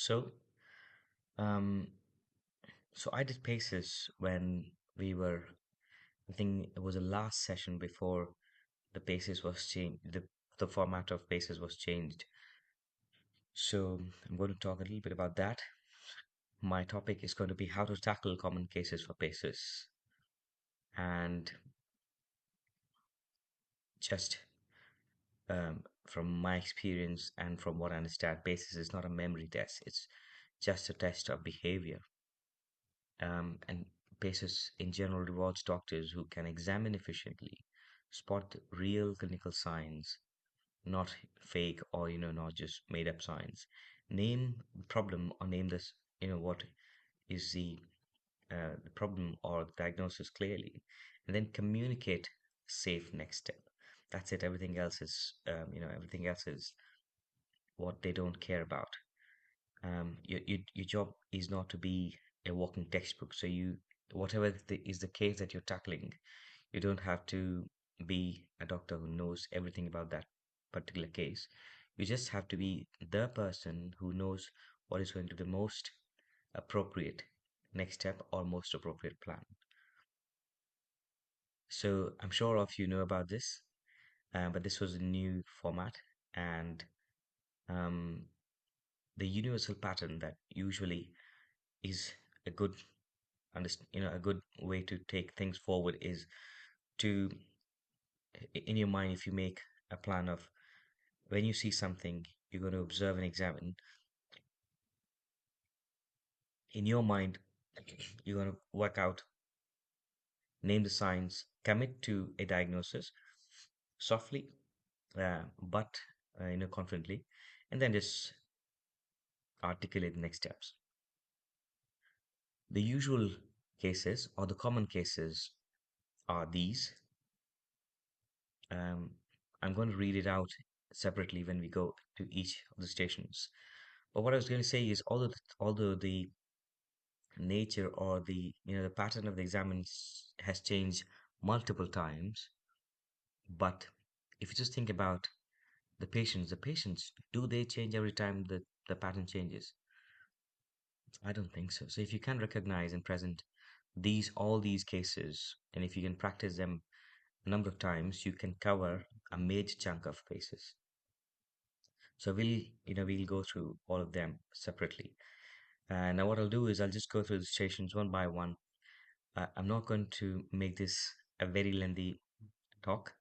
So, um, so I did paces when we were, I think it was the last session before the paces was changed, the format of paces was changed. So I'm going to talk a little bit about that. My topic is going to be how to tackle common cases for paces. And just from my experience and from what I understand, paces is not a memory test, it's just a test of behavior. And PACES in general rewards doctors who can examine efficiently, spot real clinical signs, not fake or not just made up signs, name the problem or name this, what is the problem or the diagnosis clearly, and then communicate safe next step. That's it. Everything else is what they don't care about. Your job is not to be a walking textbook. So whatever is the case that you're tackling, you don't have to be a doctor who knows everything about that particular case. You just have to be the person who knows what is going to be the most appropriate next step or most appropriate plan. So I'm sure of you know about this, but this was a new format, and um, the universal pattern that usually is a good a good way to take things forward is to, in your mind, if you make a plan of when you see something you're going to observe and examine, in your mind you're going to work out, name the signs, commit to a diagnosis softly, but confidently, and then just articulate the next steps. The usual cases or the common cases are these. um, I'm going to read it out separately when we go to each of the stations. But what I was going to say is, although the nature or the pattern of the examines has changed multiple times, but if you just think about the patients, do they change every time the pattern changes? I don't think so. So if you can recognize and present all these cases, and if you can practice them a number of times, you can cover a major chunk of cases. So we'll go through all of them separately. And now what I'll do is I'll just go through the stations one by one. I'm not going to make this a very lengthy talk.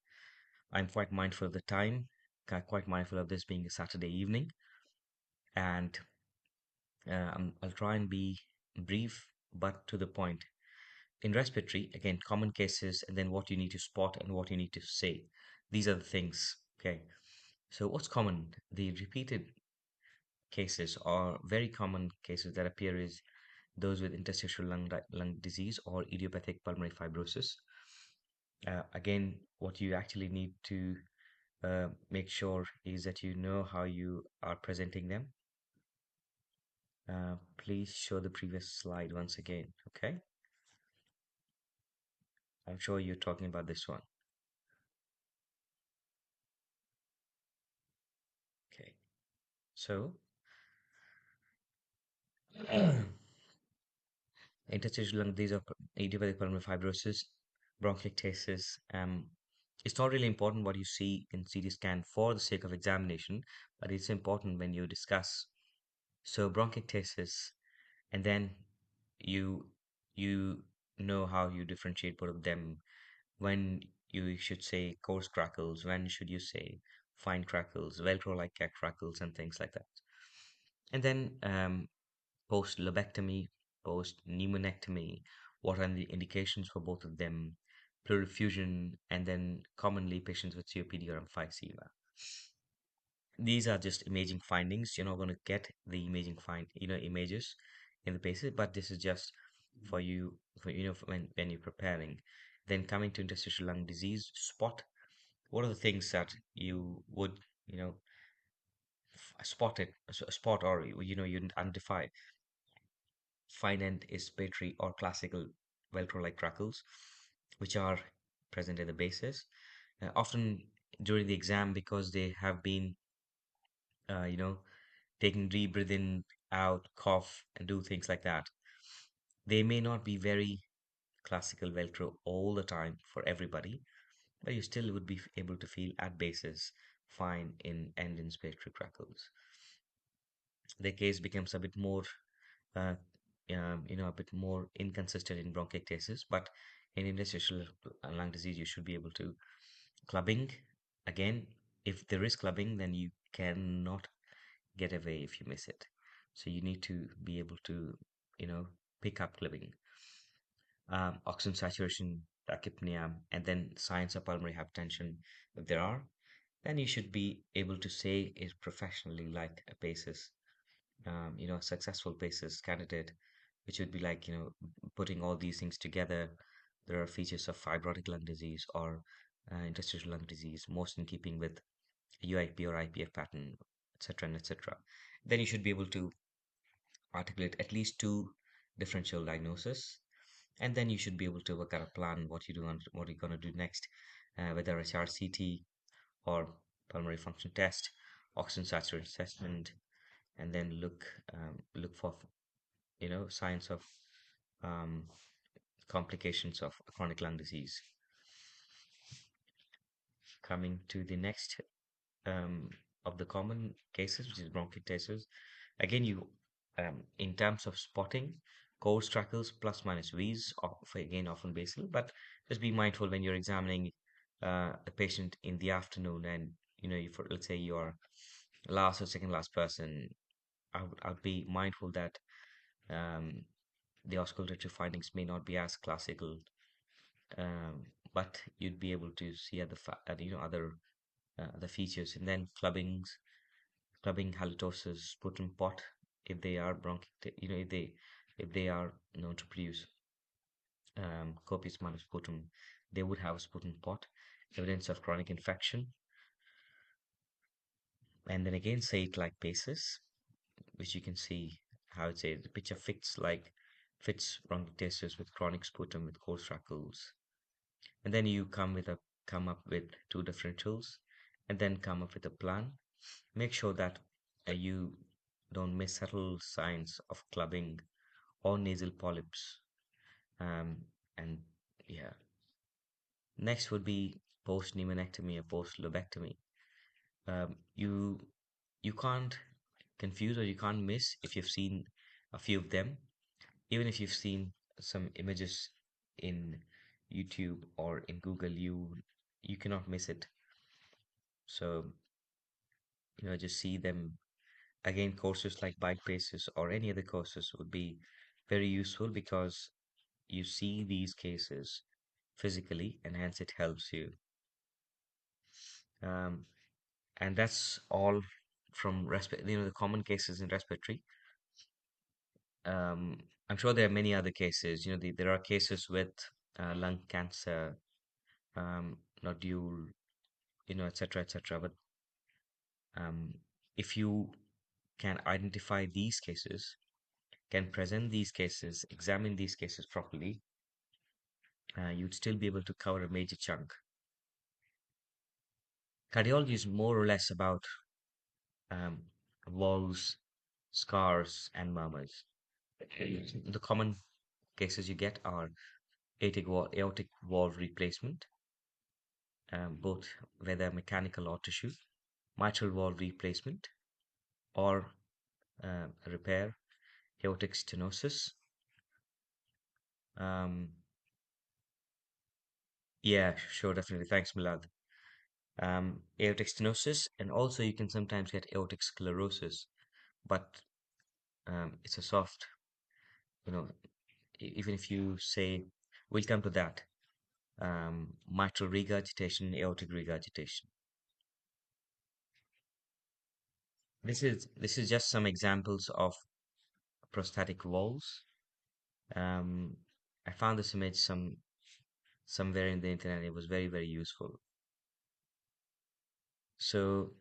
I'm quite mindful of the time, quite mindful of this being a Saturday evening, and I'll try and be brief but to the point. In respiratory, again, common cases, and then what you need to spot and what you need to say. These are the things. Okay. So what's common? The repeated cases are very common cases that appear is those with interstitial lung disease or idiopathic pulmonary fibrosis. Again, what you actually need to make sure is that you know how you are presenting them. Please show the previous slide once again. Okay, I'm sure you're talking about this one. Okay, so interstitial lung disease or idiopathic pulmonary fibrosis, bronchiectasis. It's not really important what you see in CT scan for the sake of examination, but it's important when you discuss. So bronchiectasis, and then you you know how you differentiate both of them. When you should say coarse crackles, when should you say fine crackles, velcro-like crackles, and things like that. And then post lobectomy, post pneumonectomy, what are the indications for both of them, pleural effusion, and then commonly patients with COPD or emphysema. These are just imaging findings. You're not going to get the images in the basis, but this is just for you for when you're preparing. Then coming to interstitial lung disease, spot. What are the things that you would spot it, spot, or you'd identify? Fine end expiratory or classical velcro-like crackles, which are present in the bases. Often during the exam, because they have been, uh, you know, taking deep breath in out, cough, and do things like that. They may not be very classical Velcro all the time for everybody, but you still would be able to feel at bases fine in end inspiratory crackles. The case becomes a bit more, uh, a bit more inconsistent in bronchiectasis, but in interstitial lung disease, you should be able to clubbing. Again, if there is clubbing, then you cannot get away if you miss it. So you need to be able to, you know, pick up clubbing, oxygen saturation, tachypnea, and then signs of pulmonary hypertension. If there are, then you should be able to say it professionally, like a PACES, a successful PACES candidate, which would be like, putting all these things together. There are features of fibrotic lung disease or interstitial lung disease, most in keeping with UIP or IPF pattern, etc., and etc. Then you should be able to articulate at least two differential diagnoses, and then you should be able to work out a plan what you're going to do next, whether it's RCT or pulmonary function test, oxygen saturation assessment, and then look for signs of um, complications of chronic lung disease. Coming to the next um, of the common cases, which is bronchiectasis. Again, in terms of spotting, cold straggles plus minus V's, again often basal, but just be mindful when you're examining a patient in the afternoon, and for let's say you're last or second last person. I'd be mindful that um, the auscultatory findings may not be as classical, um, but you'd be able to see other the features, and then clubbing halitosis, sputum pot, if they are if they are known to produce copious amount of sputum, they would have a sputum pot, evidence of chronic infection, and then again say it like PACES, which you can see how it's a the picture fits bronchiectasis with chronic sputum with cold freckles, and then you come up with two differentials, and then come up with a plan. Make sure that you don't miss subtle signs of clubbing or nasal polyps. Um, and yeah, next would be post pneumonectomy or post lobectomy. You can't confuse or you can't miss if you've seen a few of them, even if you've seen some images in YouTube or in Google, you cannot miss it. So just see them. Again, courses like BitePACES or any other courses would be very useful because you see these cases physically, and hence it helps you. Um, and that's all from the common cases in respiratory. Um, I'm sure there are many other cases. There are cases with lung cancer, nodule, etc., etc. But um, if you can identify these cases, can present these cases, examine these cases properly, you'd still be able to cover a major chunk. Cardiology is more or less about um, valves, scars, and murmurs. The common cases you get are aortic valve replacement, both whether mechanical or tissue, mitral valve replacement or repair, aortic stenosis. Um, yeah, sure, definitely. Thanks, Milad. Aortic stenosis, and also you can sometimes get aortic sclerosis, but it's a soft, you know, even if you say, we'll come to that. Mitral regurgitation, aortic regurgitation. This is just some examples of prostatic valves. Um, I found this image somewhere in the internet. It was very, very useful. So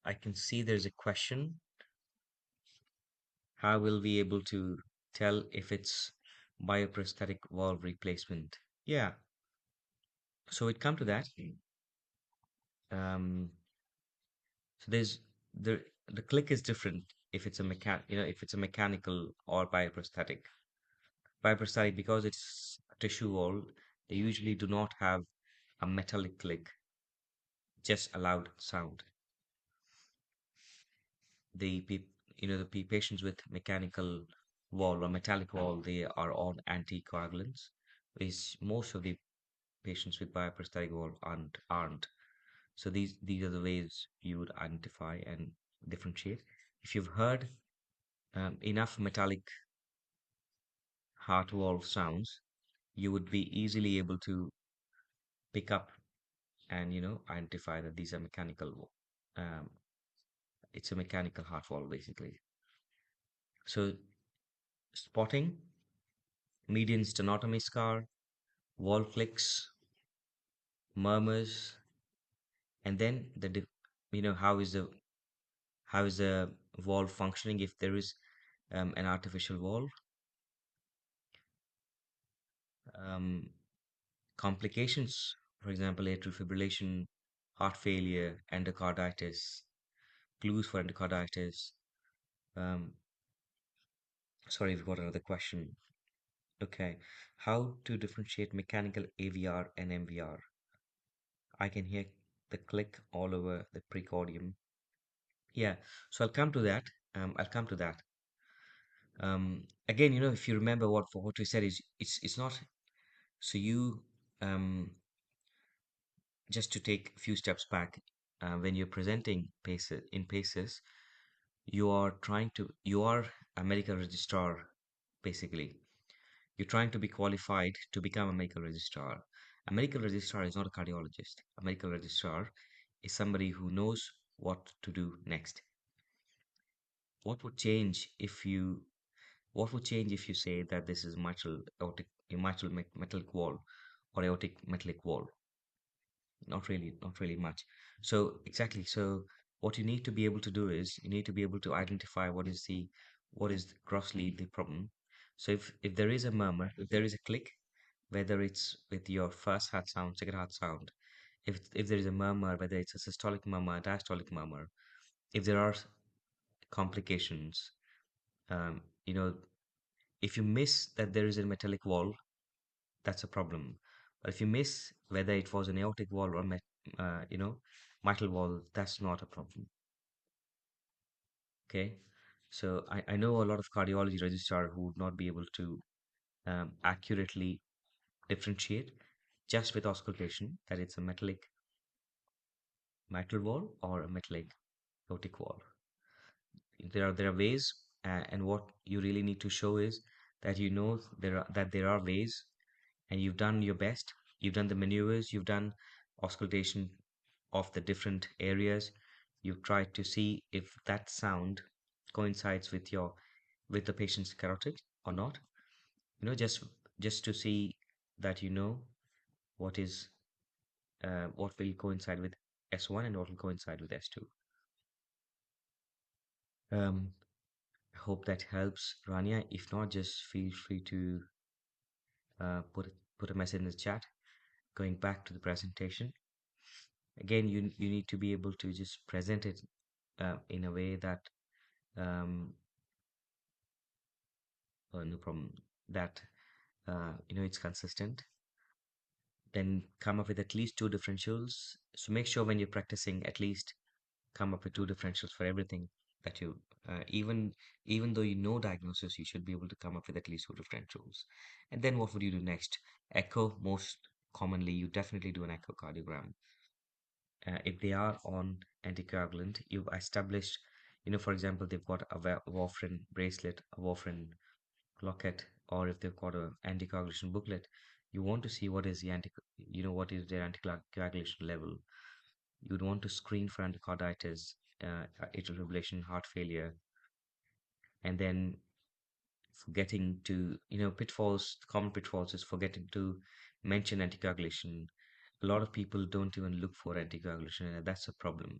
I can see there's a question. How will we able to tell if it's bioprosthetic valve replacement? Yeah, so it come to that. Um, so the click is different. if it's a if it's a mechanical or bioprosthetic. Bioprosthetic, because it's tissue wall, they usually do not have a metallic click, just a loud sound. The patients with mechanical wall or metallic wall, they are on anticoagulants, which most of the patients with bioprosthetic wall aren't. So these are the ways you would identify and differentiate. If you've heard enough metallic heart valve sounds, you would be easily able to pick up and identify that these are mechanical. Um, it's a mechanical heart valve basically. So spotting median sternotomy scar, wall clicks, murmurs, and then how is the valve functioning if there is an artificial valve. Um, Complications, for example, atrial fibrillation, heart failure, endocarditis, clues for endocarditis. Um, Sorry, we've got another question. Okay, how to differentiate mechanical AVR and MVR? I can hear the click all over the precordium. Yeah, so I'll come to that. I'll come to that. Again, if you remember what we said is it's not so you um, just to take a few steps back when you're presenting paces, you are a medical registrar basically. You're trying to be qualified to become a medical registrar. A medical registrar is not a cardiologist. A medical registrar is somebody who knows what to do next. What would change if you what would change if you say that this is mitral metallic wall or aortic metallic wall? Not really much. So exactly. So what you need to be able to do is you need to be able to identify what is grossly the problem. So if there is a murmur, if there is a click, whether it's with your first heart sound, second heart sound, if there is a murmur, whether it's a systolic murmur, diastolic murmur, if there are complications, um, you know, if you miss that there is a metallic wall, that's a problem. But if you miss whether it was an aortic wall or mitral wall, that's not a problem. Okay, so I know a lot of cardiology registrar who would not be able to accurately differentiate just with auscultation that it's a metallic mitral wall or a metallic aortic wall. There are ways, and what you really need to show is that there are ways, and you've done your best. You've done the maneuvers. You've done auscultation of the different areas. You've tried to see if that sound coincides with the patient's carotid or not. Just to see that what is what will coincide with S1 and what will coincide with S2. Um, I hope that helps, Rania. If not, just feel free to put a message in the chat. Going back to the presentation, again, you need to be able to just present it in a way that no problem, that it's consistent. Then come up with at least two differentials. So make sure when you're practicing, at least come up with two differentials for everything that you even though you know diagnosis, you should be able to come up with at least two differentials. And then what would you do next? Echo, most commonly you definitely do an echocardiogram. If they are on anticoagulant, you've established, for example, they've got a warfarin bracelet, a warfarin locket, or if they've got a anticoagulation booklet, you want to see what is their anticoagulation level. You'd want to screen for endocarditis, atrial fibrillation, heart failure, and then forgetting to, common pitfalls is forgetting to mention anticoagulation. A lot of people don't even look for anticoagulation, and that's a problem.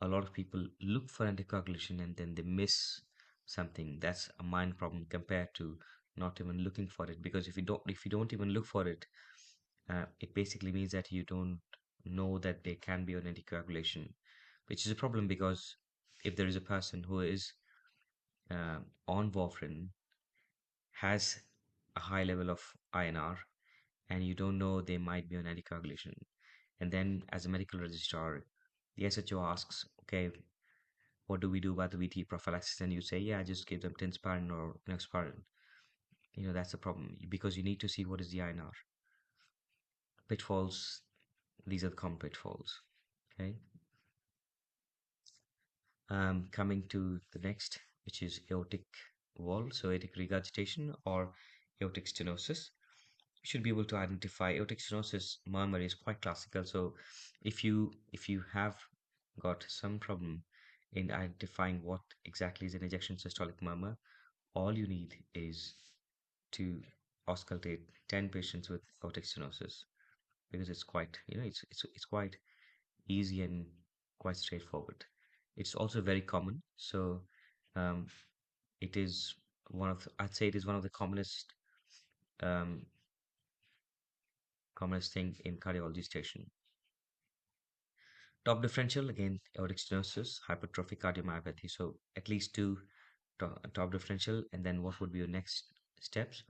A lot of people look for anticoagulation and then they miss something. That's a mind problem compared to not even looking for it. Because if you don't even look for it, it basically means that you don't know that there can be an anticoagulation, which is a problem because if there is a person who is on warfarin has a high level of INR, and you don't know they might be on anticoagulation. And then, as a medical registrar, the SHO asks, okay, what do we do about the VT prophylaxis? And you say, yeah, just give them tinsparin or enoxaparin. That's the problem because you need to see what is the INR. Pitfalls, these are the common pitfalls. Okay. Coming to the next, which is aortic wall, so aortic regurgitation or aortic stenosis. You should be able to identify aortic stenosis murmur is quite classical. So if you have got some problem in identifying what exactly is an ejection systolic murmur, all you need is to auscultate 10 patients with aortic stenosis because it's quite it's quite easy and quite straightforward. It's also very common. So um, it is I'd say it is one of the um, commonest thing in cardiology station. Top differential again, aortic stenosis, hypertrophic cardiomyopathy. So at least two top differential, and then what would be your next steps?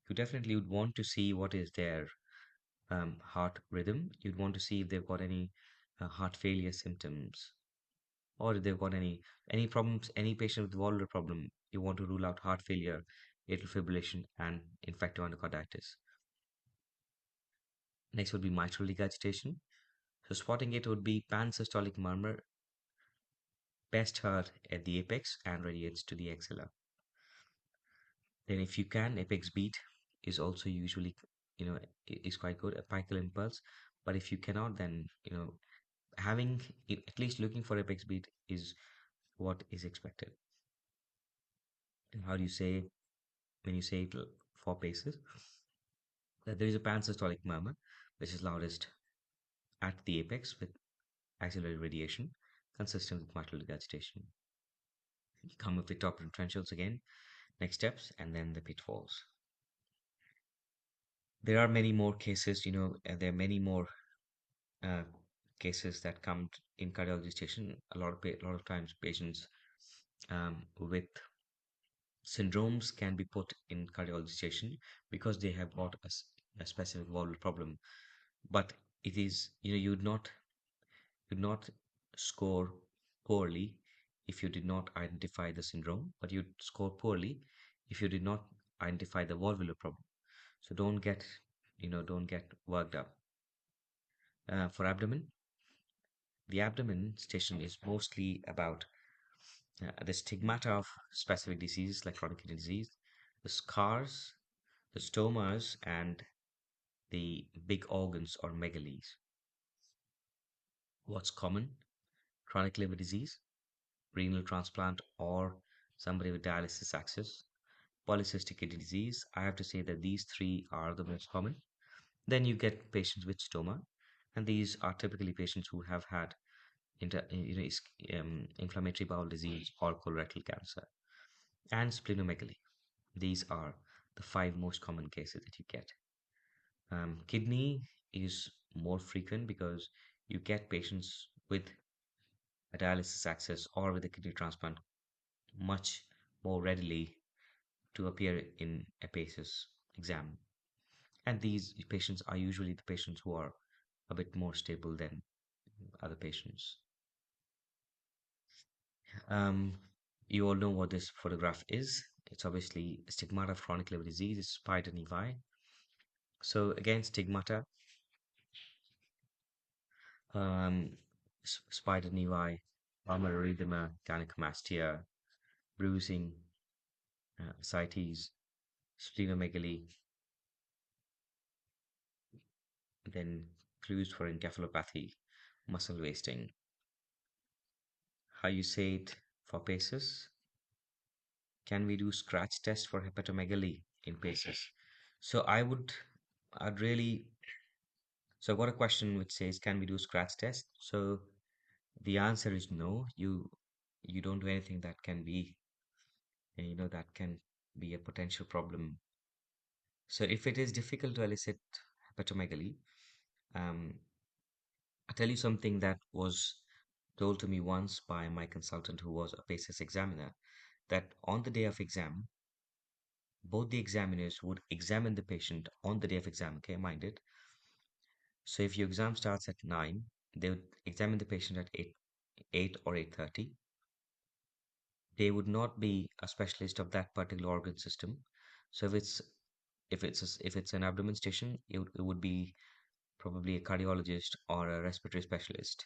You definitely would want to see what is their heart rhythm. You'd want to see if they've got any heart failure symptoms, or if they've got any problems, any patient with valvular problem. You want to rule out heart failure, atrial fibrillation, and infective endocarditis. Next would be mitral regurgitation. So spotting it would be pansystolic murmur, best heard at the apex and radiates to the axilla. Then if you can, apex beat is also usually, is quite good, apical impulse. But if you cannot, then, having at least looking for apex beat is what is expected. And how do you say when you say it for paces? That there is a pansystolic murmur, which is loudest at the apex with axillary radiation, consistent with mitral regurgitation. You come up with top differentials again, next steps, and then the pitfalls. There are many more cases, there are many more uh, cases that come in cardiology station. A lot of times patients with syndromes can be put in cardiology station because they have got a specific valvular problem. But it is, you would not score poorly if you did not identify the syndrome, but you'd score poorly if you did not identify the valvular problem. So don't get worked up. For abdomen, the abdomen station is mostly about the stigmata of specific diseases like chronic kidney disease, the scars, the stomas, and the big organs or megalies. What's common? Chronic liver disease, renal transplant, or somebody with dialysis access, polycystic kidney disease. I have to say that these three are the most common. Then you get patients with stoma, and these are typically patients who have had inflammatory bowel disease or colorectal cancer, and splenomegaly. These are the five most common cases that you get. Kidney is more frequent because you get patients with a dialysis access or with a kidney transplant much more readily to appear in a PACES exam. And these patients are usually the patients who are a bit more stable than other patients. Um, you all know what this photograph is. It's obviously stigmata of chronic liver disease, it's spider nevi. So again, stigmata, um, spider nevi, pulmonary edema, gynecomastia, bruising, ascites, splenomegaly, then clues for encephalopathy, muscle wasting. How you say it for PACES? Can we do scratch test for hepatomegaly in PACES? So I'd really, so I've got a question which says, can we do scratch test? So the answer is no. You don't do anything that can be, that can be a potential problem. So if it is difficult to elicit hepatomegaly, um, I'll tell you something that was told to me once by my consultant who was a PACES examiner. that on the day of exam, both the examiners would examine the patient on the day of exam. Okay, mind it. So if your exam starts at 9, they would examine the patient at 8 or 8:30. They would not be a specialist of that particular organ system. So if it's an abdomen station, it would be probably a cardiologist or a respiratory specialist.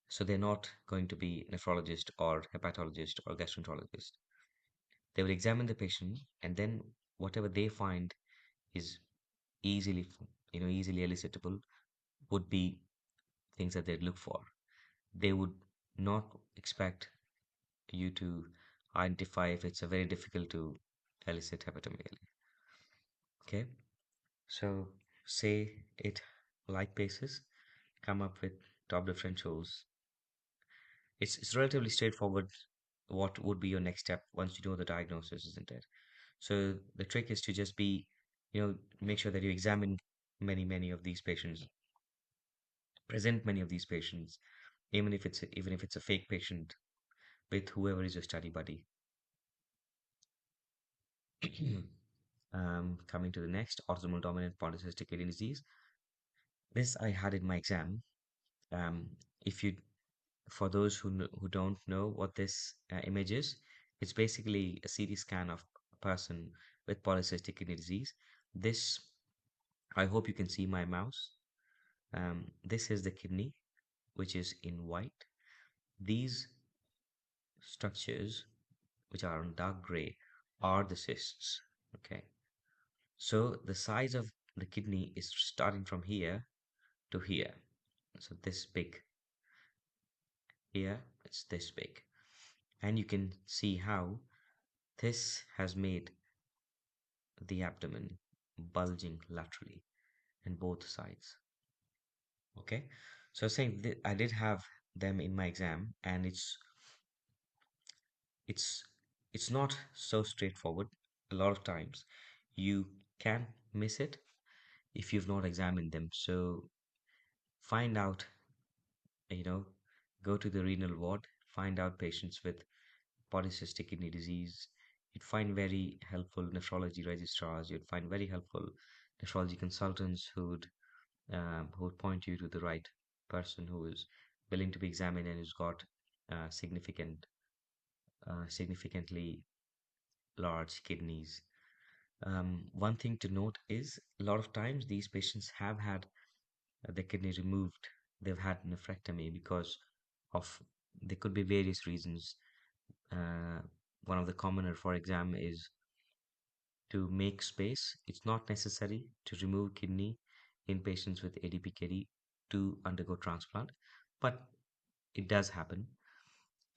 So they're not going to be nephrologist or hepatologist or gastroenterologist. They will examine the patient, and then whatever they find is easily, easily elicitable would be things that they'd look for. They would not expect you to identify if it's a very difficult to elicit hepatomegaly. Okay, so say it like paces, come up with top differentials. It's relatively straightforward. What would be your next step once you know the diagnosis, isn't it? So the trick is to just be, make sure that you examine many of these patients, present many of these patients, even if it's a fake patient with whoever is your study buddy. Coming to the next, autosomal dominant polycystic kidney disease. This I had in my exam. If you, for those who don't know what this image is, it's basically a CT scan of a person with polycystic kidney disease. This, I hope you can see my mouse. This is the kidney, which is in white. These structures, which are in dark gray, are the cysts. Okay. So the size of the kidney is starting from here to here. So this big. Here, it's this big. And you can see how this has made the abdomen bulging laterally in both sides. Okay. So saying that I did have them in my exam, and it's it's not so straightforward. A lot of times you can miss it if you've not examined them. So find out, you know, go to the renal ward, find out patients with polycystic kidney disease. You'd find very helpful nephrology registrars. You'd find very helpful nephrology consultants who would point you to the right person who is willing to be examined and who's got significantly large kidneys. One thing to note is a lot of times these patients have had their kidney removed. They've had nephrectomy because of there could be various reasons. Uh, One of the commoner for exam is to make space. It's not necessary to remove kidney in patients with ADPKD to undergo transplant, but it does happen.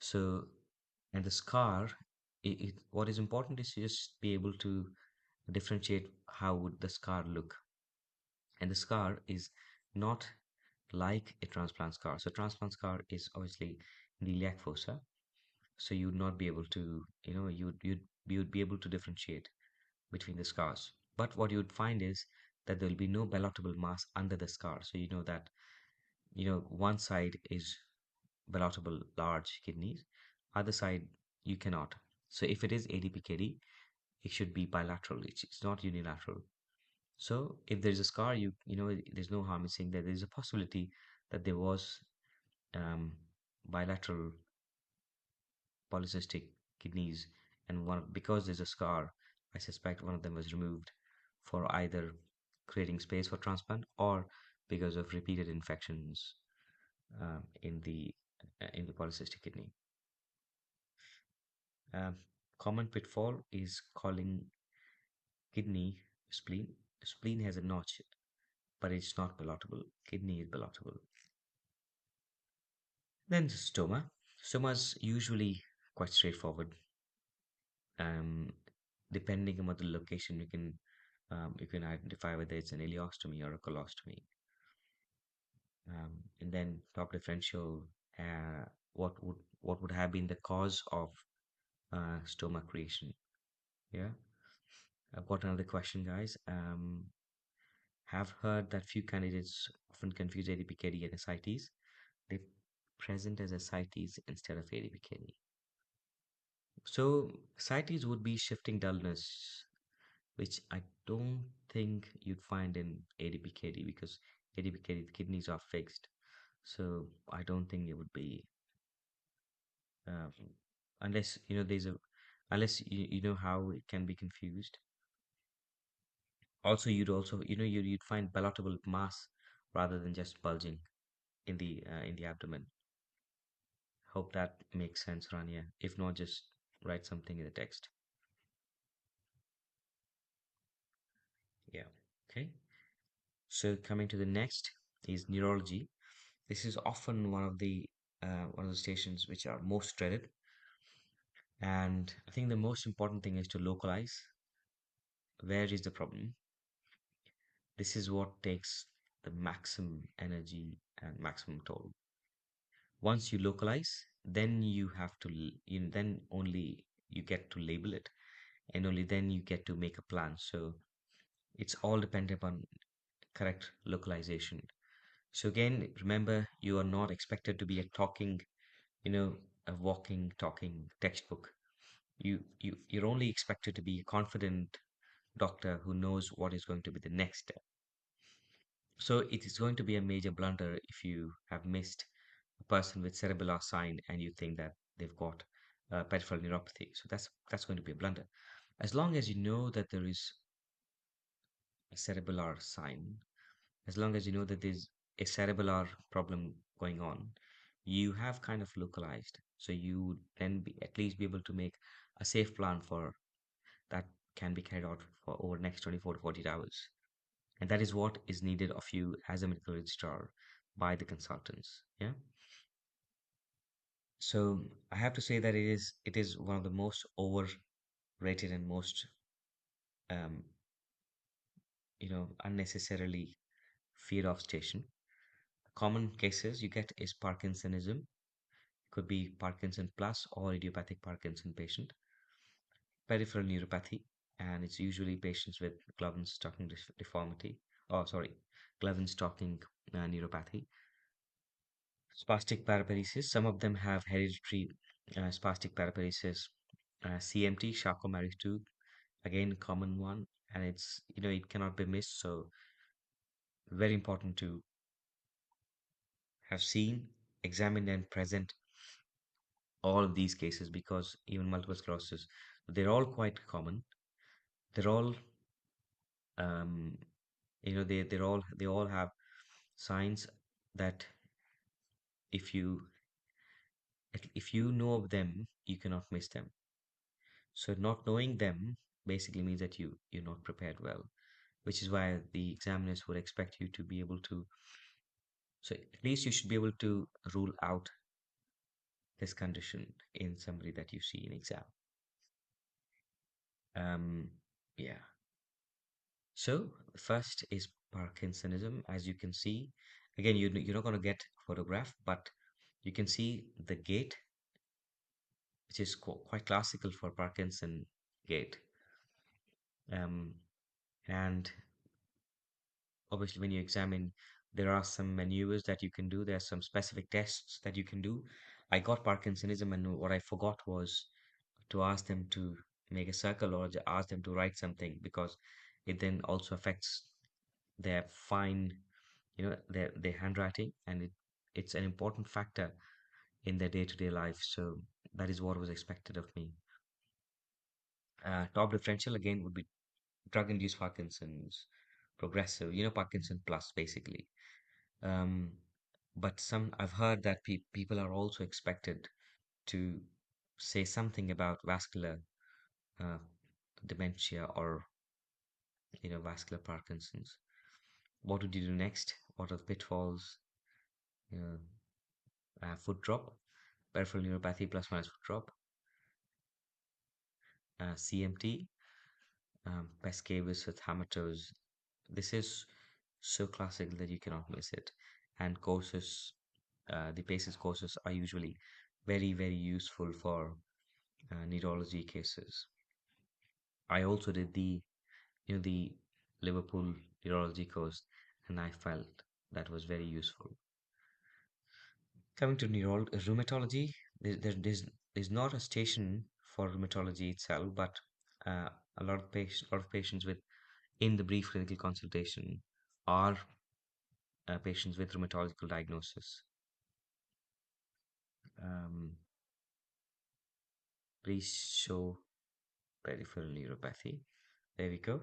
So, and the scar, what is important is to just be able to differentiate how would the scar look. And the scar is not like a transplant scar. So transplant scar is obviously in the iliac fossa. So you would not be able to, you'd be able to differentiate between the scars. But what you would find is that there will be no ballotable mass under the scar. So you know that, one side is ballotable large kidneys, other side you cannot. So if it is ADPKD, it should be bilateral. It's not unilateral. So if there's a scar, there's no harm in saying that there's a possibility that there was um, bilateral polycystic kidneys, and because there's a scar, I suspect one of them was removed for either creating space for transplant or because of repeated infections in the polycystic kidney. Um, Common pitfall is calling kidney spleen. Spleen has a notch, but it's not ballotable. Kidney is ballotable. Then the stoma. Stoma is usually quite straightforward. Um, Depending on the location, you can identify whether it's an ileostomy or a colostomy. And then top differential, what would have been the cause of stoma creation? Yeah, I've got another question, guys. Have heard that few candidates often confuse ADPKD and ascites. They present as ascites instead of ADPKD. So ascites would be shifting dullness, which I don't think you'd find in ADPKD because ADPKD the kidneys are fixed. So I don't think it would be um, unless there's a unless you know how it can be confused. Also, you'd find palatable mass rather than just bulging in the abdomen. Hope that makes sense, Rania. If not, just write something in the text. Yeah. Okay. So coming to the next is neurology. This is often one of the stations which are most dreaded, and I think the most important thing is to localize where is the problem. This is what takes the maximum energy and maximum toll. Once you localize, then you have to then only you get to label it, and only then you get to make a plan. So it's all dependent upon correct localization. So again, remember, you are not expected to be a a walking, talking textbook. You're only expected to be a confident doctor who knows what is going to be the next step. So it is going to be a major blunder if you have missed a person with cerebellar sign and you think that they've got peripheral neuropathy. So that's going to be a blunder. As long as you know that there is a cerebellar sign, as long as you know that there's a cerebellar problem going on, you have kind of localized. So you then at least be able to make a safe plan for that can be carried out for over next 24 to 48 hours. And that is what is needed of you as a medical registrar by the consultants. Yeah. So I have to say that it is one of the most overrated and most um, unnecessarily fear of station. Common cases you get is Parkinsonism, could be Parkinson plus or idiopathic Parkinson patient, peripheral neuropathy, and it's usually patients with Glovin-Stocking deformity. Oh, sorry, Glovin-Stocking neuropathy. Spastic paraparesis, some of them have hereditary spastic paraparesis. CMT, Charcot-Marie Tooth, again common one, and it cannot be missed. So very important to have seen, examined, and present all of these cases because even multiple sclerosis, they're all quite common. They're all um, they all have signs that if you know of them, you cannot miss them. So not knowing them basically means that you're not prepared well, which is why the examiners would expect you to be able to. So at least you should be able to rule out this condition in somebody that you see in exam. Um, yeah. So first is Parkinsonism, as you can see. Again, you're not going to get a photograph, but you can see the gait, which is quite classical for Parkinson gait. Um, and obviously, when you examine, there are some maneuvers that you can do. There are some specific tests that you can do. I got Parkinsonism, and what I forgot was to ask them to make a circle or ask them to write something because it then also affects their fine, their handwriting, and it's an important factor in their day-to-day life. So that is what was expected of me. Top differential again would be drug-induced Parkinson's, progressive, Parkinson plus basically. Um, but some I've heard that people are also expected to say something about vascular uh, dementia or vascular Parkinson's. What would you do next? What are the pitfalls? You know, foot drop, peripheral neuropathy plus minus foot drop, CMT, Pescavus with hamartosis. This is so classic that you cannot miss it. And courses, the PACES courses are usually very, very useful for neurology cases. I also did the Liverpool neurology course, and I felt that was very useful. Coming to rheumatology, there's not a station for rheumatology itself, but uh, a lot of patients with in the brief clinical consultation are patients with rheumatological diagnosis. Um, Please show peripheral neuropathy. There we go.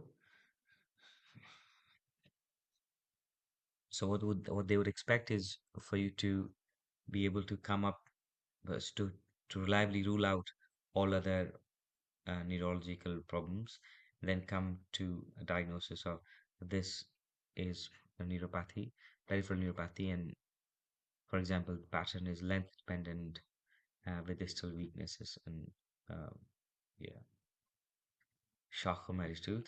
So what they would expect is for you to be able to come up to reliably rule out all other neurological problems, then come to a diagnosis of this is a neuropathy, peripheral neuropathy, and for example, the pattern is length dependent with distal weaknesses and uh, yeah, Charcot-Marie tooth.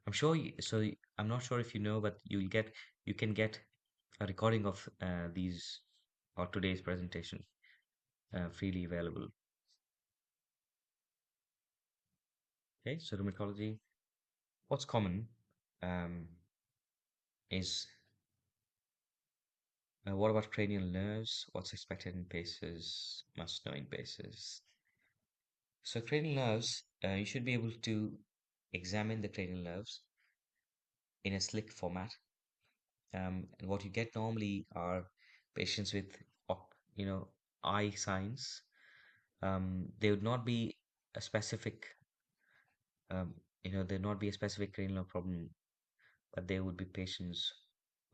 I'm sure. I'm not sure if you know, but you can get a recording of these or today's presentation freely available. Okay, so rheumatology. What's common um, is what about cranial nerves? What's expected in PACES? Must know in PACES. So cranial nerves, you should be able to examine the cranial nerves in a slick format. And what you get normally are patients with, you know, eye signs. There would not be a specific, um, there not be a specific cranial problem, but there would be patients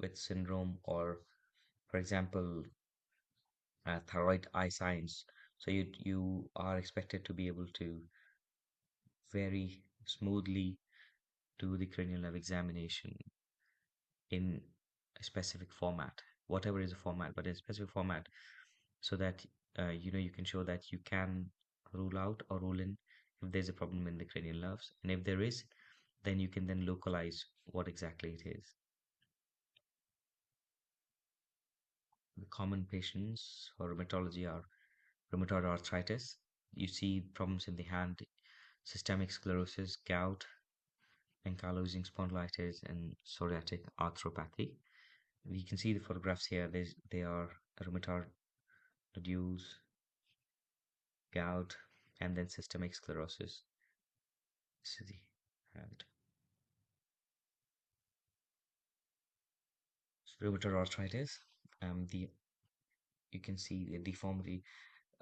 with syndrome or, for example, thyroid eye signs. So you are expected to be able to very smoothly do the cranial nerve examination in a specific format, whatever is the format, but in a specific format, so that you can show that you can rule out or rule in if there's a problem in the cranial nerves, and if there is, then you can then localize what exactly it is. The common patients for rheumatology are rheumatoid arthritis. You see problems in the hand, systemic sclerosis, gout, ankylosing spondylitis, and psoriatic arthropathy. We can see the photographs here. They are rheumatoid nodules, gout, and then systemic sclerosis. This is the hand. Rheumatoid arthritis. The You can see the deformity.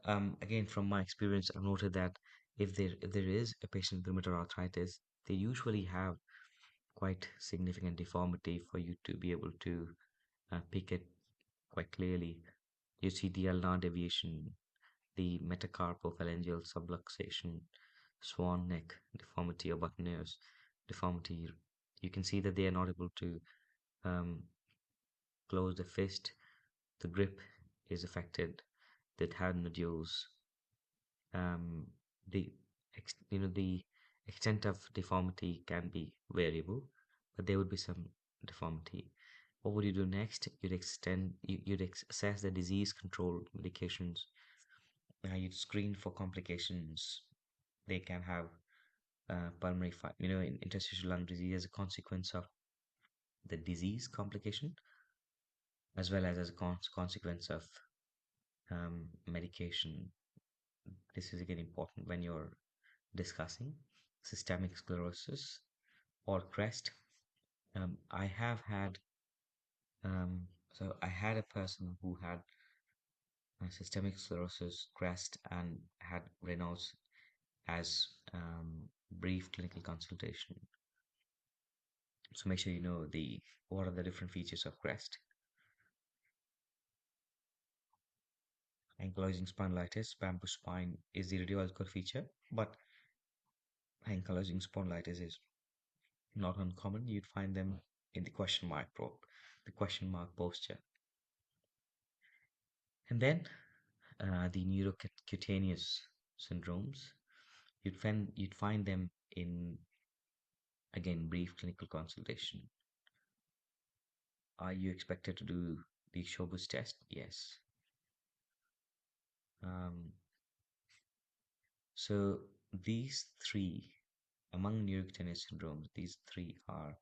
Again, from my experience, I've noted that if there is a patient with rheumatoid arthritis, they usually have quite significant deformity for you to be able to pick it quite clearly. You see the ulnar deviation, the metacarpophalangeal subluxation, swan neck deformity or Buccaneers deformity. You can see that they are not able to um, close the fist. The grip is affected. That had nodules. Um, the the extent of deformity can be variable, but there would be some deformity. What would you do next? You'd assess the disease control medications. You'd screen for complications. They can have interstitial lung disease as a consequence of the disease complication, as well as a consequence of medication. This is again important when you're discussing systemic sclerosis or CREST. I have had I had a person who had systemic sclerosis, CREST, and had Raynaud's as brief clinical consultation. So make sure you know the what are the different features of CREST. Ankylosing spondylitis, bamboo spine is the radiological feature, but ankylosing spondylitis is not uncommon. You'd find them in the question mark the question mark posture. And then the neurocutaneous syndromes, you'd find them in again brief clinical consultation. Are you expected to do the Showbus test? Yes. Um, so these three, among neurocutaneous syndromes, these three are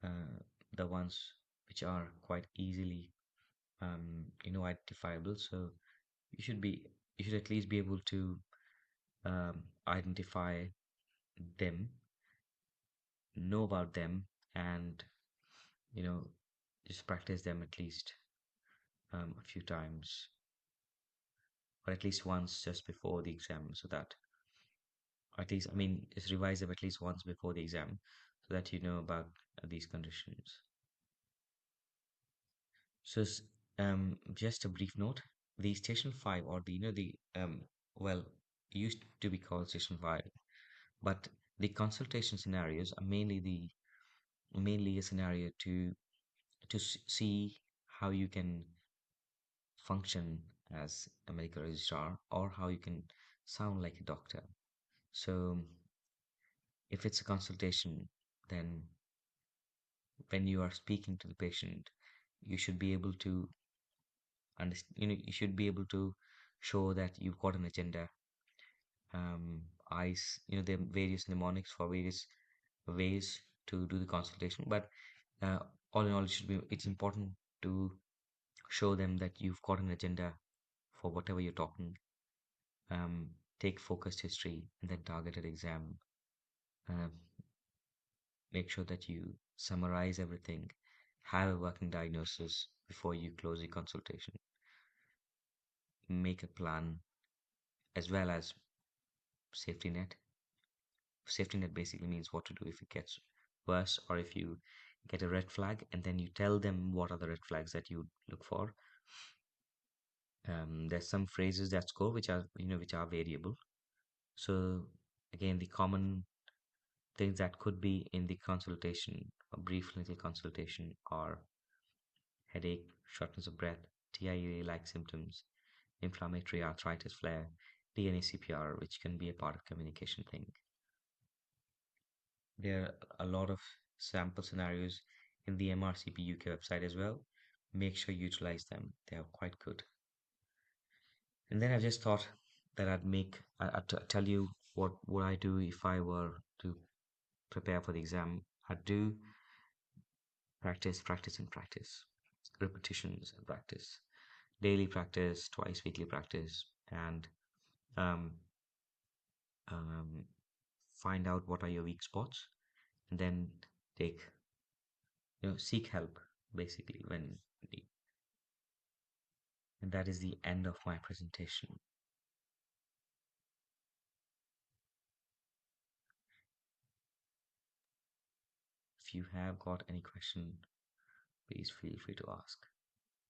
uh, the ones which are quite easily identifiable. So you should be you should at least be able to identify them, know about them, and you know, just practice them at least a few times, or at least once just before the exam, so that at least, I mean, just revise them at least once before the exam, so that you know about these conditions. So, just a brief note: the Station Five, or the well, used to be called Station Five, but the consultation scenarios are mainly a scenario to see how you can function as a medical registrar, or how you can sound like a doctor. So, if it's a consultation, then when you are speaking to the patient, you should be able to you should be able to show that you've got an agenda. Eyes, there are various mnemonics for various ways to do the consultation, but uh, all in all, it's important to show them that you've got an agenda for whatever you're talking. Take focused history and then targeted exam. Um, Make sure that you summarize everything, have a working diagnosis before you close the consultation, make a plan, as well as safety net. Safety net basically means what to do if it gets worse, or if you get a red flag, and then you tell them what are the red flags that you look for. There's some phrases that go which are variable. So again, the common things that could be in the consultation, a brief clinical consultation, are headache, shortness of breath, TIA-like symptoms, inflammatory arthritis flare, DNA CPR, which can be a part of communication thing. There are a lot of sample scenarios in the MRCP UK website as well. Make sure you utilize them. They are quite good. And then I just thought that I'd tell you what would I do if I were to prepare for the exam. I'd do practice, practice, and practice. Repetitions and practice. Daily practice, twice weekly practice, and um, um, find out what are your weak spots, and then take seek help basically when need. And that is the end of my presentation. If you have got any question, please feel free to ask.